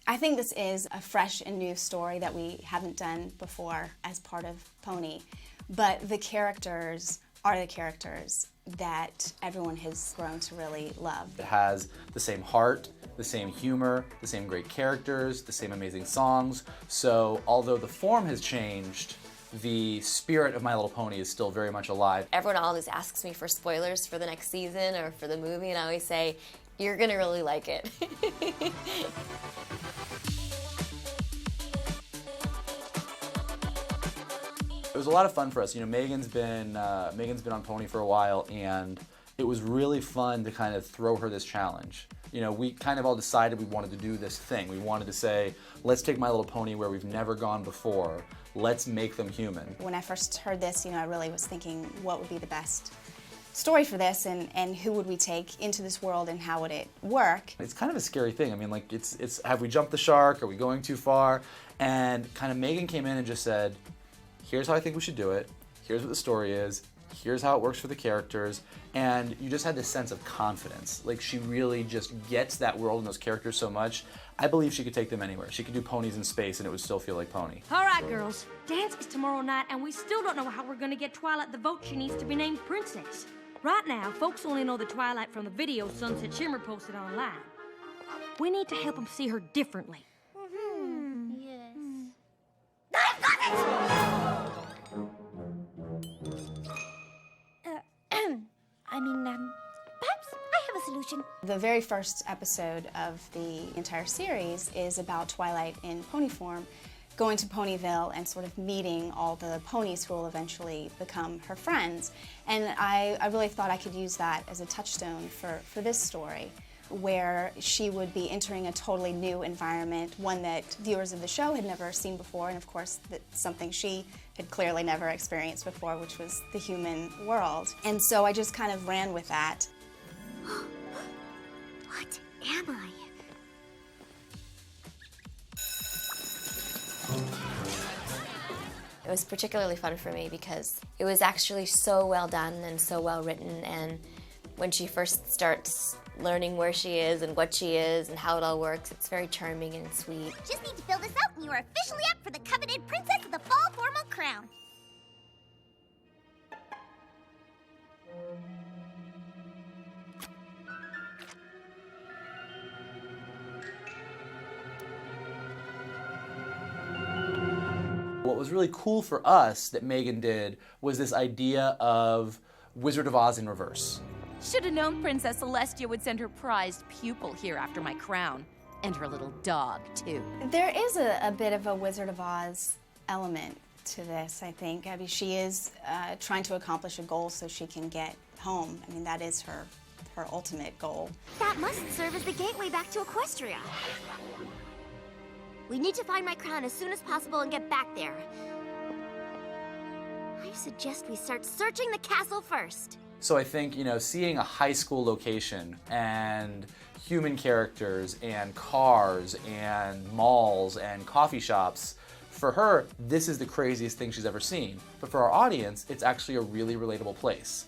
I think this is a fresh and new story that we haven't done before as part of Pony, but the characters are the characters that everyone has grown to really love. It has the same heart, the same humor, the same great characters, the same amazing songs. So although the form has changed, the spirit of My Little Pony is still very much alive. Everyone always asks me for spoilers for the next season or for the movie, and I always say, you're gonna really like it. It was a lot of fun for us. You know, Megan's been on Pony for a while, and it was really fun to kind of throw her this challenge. You know, we kind of all decided we wanted to do this thing. We wanted to say, let's take My Little Pony where we've never gone before. Let's make them human. When I first heard this, you know, I really was thinking, what would be the best story for this, and who would we take into this world, and how would it work? It's kind of a scary thing. I mean, like, it's have we jumped the shark? Are we going too far? And kind of Megan came in and just said, here's how I think we should do it. Here's what the story is. Here's how it works for the characters. And you just had this sense of confidence. Like, she really just gets that world and those characters so much. I believe she could take them anywhere. She could do ponies in space and it would still feel like Pony. All right, girls. Dance is tomorrow night, and we still don't know how we're gonna get Twilight the vote she needs to be named princess. Right now, folks only know the Twilight from the video Sunset Shimmer posted online. We need to help them see her differently. Yes. I've got it! Perhaps I have a solution. The very first episode of the entire series is about Twilight in pony form going to Ponyville and sort of meeting all the ponies who will eventually become her friends. And I really thought I could use that as a touchstone for this story, where she would be entering a totally new environment, one that viewers of the show had never seen before, and of course that's something she had clearly never experienced before, which was the human world. And so I just kind of ran with that. What am I? It was particularly fun for me because it was actually so well done and so well written, and when she first starts learning where she is and what she is and how it all works, it's very charming and sweet. Just need to fill this out and you are officially up for the coveted Princess of the Fall formal crown. What was really cool for us that Megan did was this idea of Wizard of Oz in reverse. Should have known Princess Celestia would send her prized pupil here after my crown. And her little dog, too. There is a bit of a Wizard of Oz element to this, I think. I mean, she is trying to accomplish a goal so she can get home. I mean, that is her ultimate goal. That must serve as the gateway back to Equestria. We need to find my crown as soon as possible and get back there. I suggest we start searching the castle first. So I think, you know, seeing a high school location and human characters and cars and malls and coffee shops, for her, this is the craziest thing she's ever seen. But for our audience, it's actually a really relatable place.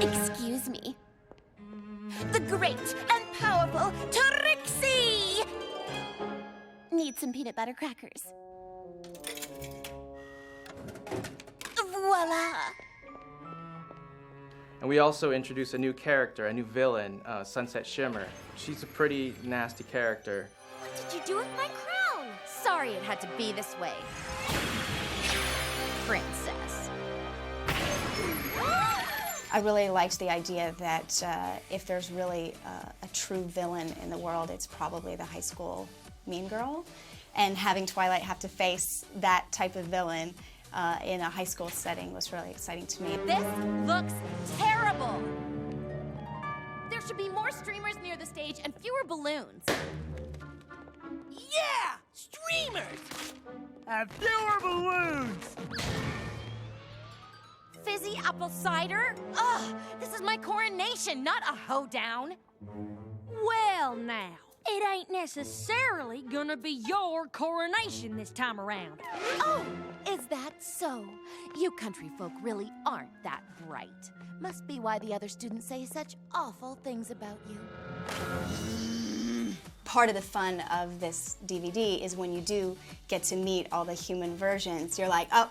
Excuse me. The great and powerful Trixie! Need some peanut butter crackers. Voila! And we also introduced a new character, a new villain, Sunset Shimmer. She's a pretty nasty character. What did you do with my crown? Sorry it had to be this way. Princess. I really liked the idea that if there's really a true villain in the world, it's probably the high school mean girl. And having Twilight have to face that type of villain in a high school setting was really exciting to me. This looks terrible. There should be more streamers near the stage and fewer balloons. Yeah! Streamers! And fewer balloons! Fizzy apple cider? Ugh, this is my coronation, not a hoedown. Well, now, it ain't necessarily gonna be your coronation this time around. Oh, Is that so? You country folk really aren't that bright. Must be why the other students say such awful things about you. Part of the fun of this DVD is when you do get to meet all the human versions, you're like, oh,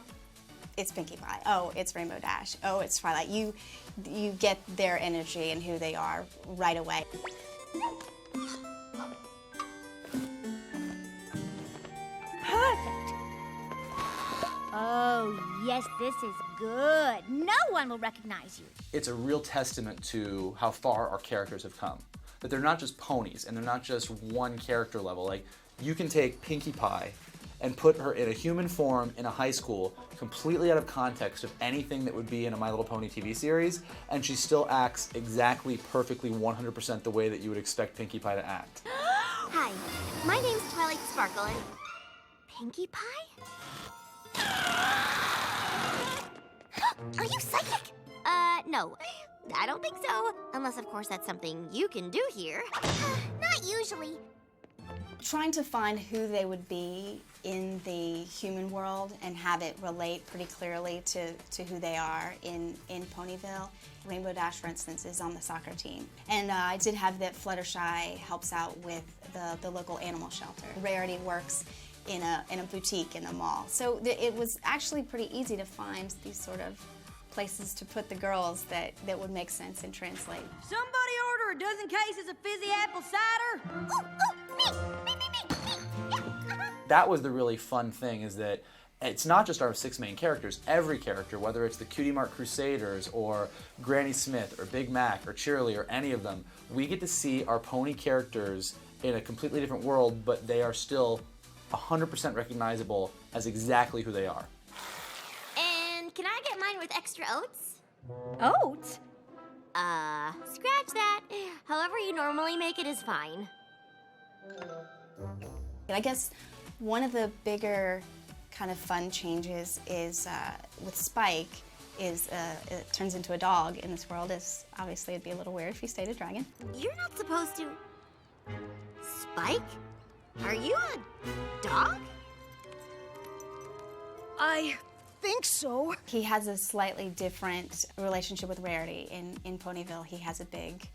it's Pinkie Pie. Oh, it's Rainbow Dash. Oh, it's Twilight. You get their energy and who they are right away. Perfect. Oh, yes, this is good. No one will recognize you. It's a real testament to how far our characters have come. That they're not just ponies, and they're not just one character level. Like, you can take Pinkie Pie and put her in a human form in a high school, completely out of context of anything that would be in a My Little Pony TV series, and she still acts exactly, perfectly, 100% the way that you would expect Pinkie Pie to act. Hi, my name's Twilight Sparkle, and Pinkie Pie? Are you psychic? No. I don't think so. Unless, of course, that's something you can do here. Not usually. Trying to find who they would be in the human world and have it relate pretty clearly to who they are in Ponyville. Rainbow Dash, for instance, is on the soccer team. And I did have that Fluttershy helps out with the local animal shelter. Rarity works in a boutique in the mall. So it was actually pretty easy to find these sort of places to put the girls that would make sense and translate. Somebody order a dozen cases of fizzy apple cider. Me. That was the really fun thing, is that it's not just our 6 main characters. Every character, whether it's the Cutie Mark Crusaders or Granny Smith or Big Mac or Cheerilee or any of them, we get to see our pony characters in a completely different world, but they are still 100% recognizable as exactly who they are. And can I get mine with extra oats? Oats? Scratch that. However you normally make it is fine. I guess one of the bigger kind of fun changes is with Spike is it turns into a dog in this world. Obviously it'd be a little weird if he stayed a dragon. You're not supposed to... Spike? Are you a dog? I think so. He has a slightly different relationship with Rarity. In Ponyville, he has a big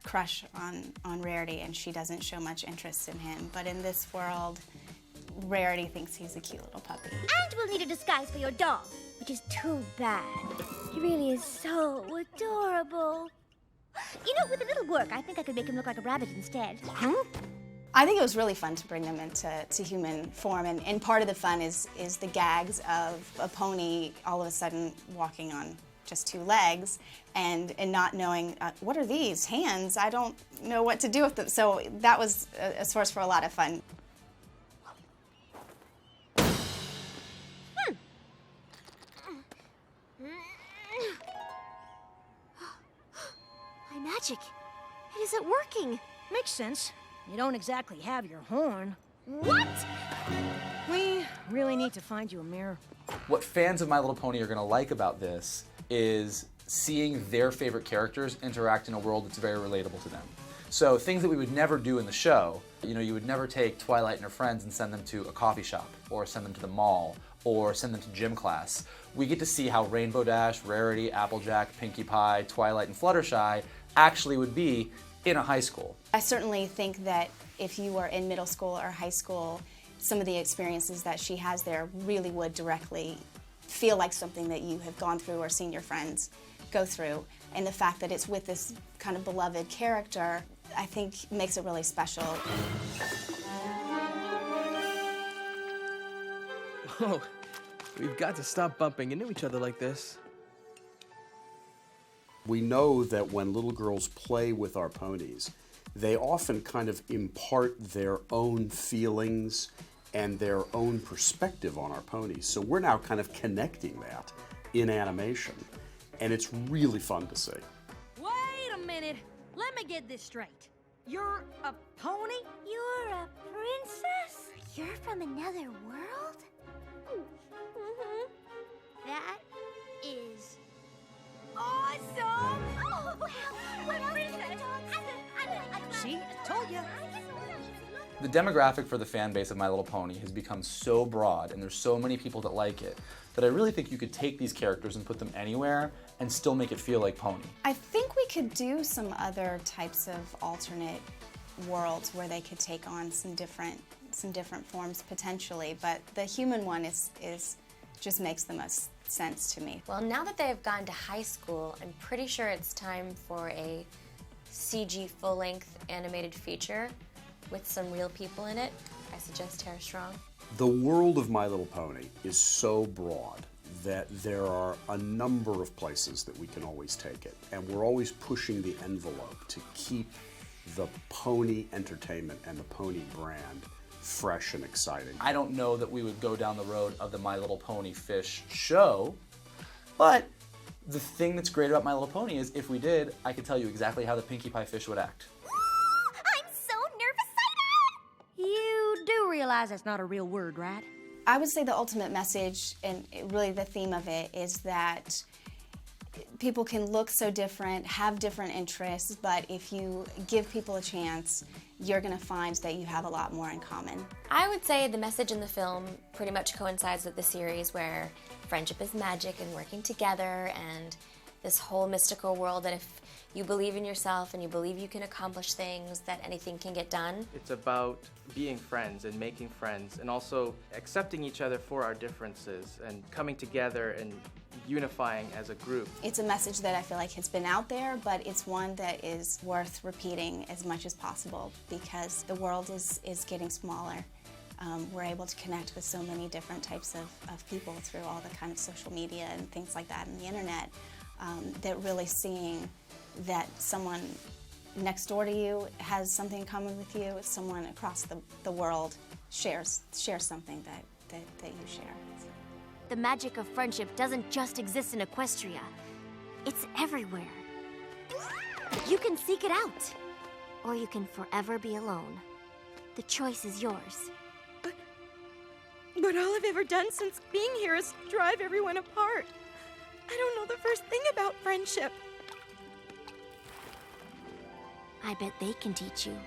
crush on Rarity, and she doesn't show much interest in him. But in this world, Rarity thinks he's a cute little puppy. And we'll need a disguise for your dog, which is too bad. He really is so adorable. You know, with a little work, I think I could make him look like a rabbit instead. I think it was really fun to bring them into human form, and part of the fun is the gags of a pony all of a sudden walking on just 2 legs and not knowing, what are these, hands? I don't know what to do with them. So that was a source for a lot of fun. My magic, it isn't working. Makes sense. You don't exactly have your horn. What? We really need to find you a mirror. What fans of My Little Pony are going to like about this is seeing their favorite characters interact in a world that's very relatable to them. So things that we would never do in the show, you would never take Twilight and her friends and send them to a coffee shop, or send them to the mall, or send them to gym class. We get to see how Rainbow Dash, Rarity, Applejack, Pinkie Pie, Twilight, and Fluttershy actually would be in a high school. I certainly think that if you were in middle school or high school, some of the experiences that she has there really would directly feel like something that you have gone through or seen your friends go through. And the fact that it's with this kind of beloved character, I think makes it really special. Oh, we've got to stop bumping into each other like this. We know that when little girls play with our ponies, they often kind of impart their own feelings and their own perspective on our ponies. So we're now kind of connecting that in animation, and it's really fun to see. Wait a minute. Let me get this straight. You're a pony? You're a princess? You're from another world? That is awesome! Oh, wow! What else? See? Told ya. The demographic for the fan base of My Little Pony has become so broad, and there's so many people that like it, that I really think you could take these characters and put them anywhere and still make it feel like Pony. I think we could do some other types of alternate worlds where they could take on some different forms potentially, but the human one is just makes the most sense to me. Well, now that they've gone to high school, I'm pretty sure it's time for a CG full-length animated feature with some real people in it. I suggest Tara Strong. The world of My Little Pony is so broad that there are a number of places that we can always take it, and we're always pushing the envelope to keep the pony entertainment and the pony brand fresh and exciting. I don't know that we would go down the road of the My Little Pony fish show, but the thing that's great about My Little Pony is if we did, I could tell you exactly how the Pinkie Pie fish would act. I'm so nervous. You do realize that's not a real word, right? I would say the ultimate message, and really the theme of it, is that people can look so different, have different interests, but if you give people a chance, you're going to find that you have a lot more in common. I would say the message in the film pretty much coincides with the series, where friendship is magic and working together, and this whole mystical world that if you believe in yourself and you believe you can accomplish things, that anything can get done. It's about being friends and making friends, and also accepting each other for our differences and coming together and unifying as a group. It's a message that I feel like has been out there, but it's one that is worth repeating as much as possible because the world is getting smaller. We're able to connect with so many different types of people through all the kind of social media and things like that and the internet, that really seeing that someone next door to you has something in common with you, someone across the world shares something that you share. The magic of friendship doesn't just exist in Equestria. It's everywhere. You can seek it out, or you can forever be alone. The choice is yours. But all I've ever done since being here is drive everyone apart. I don't know the first thing about friendship. I bet they can teach you.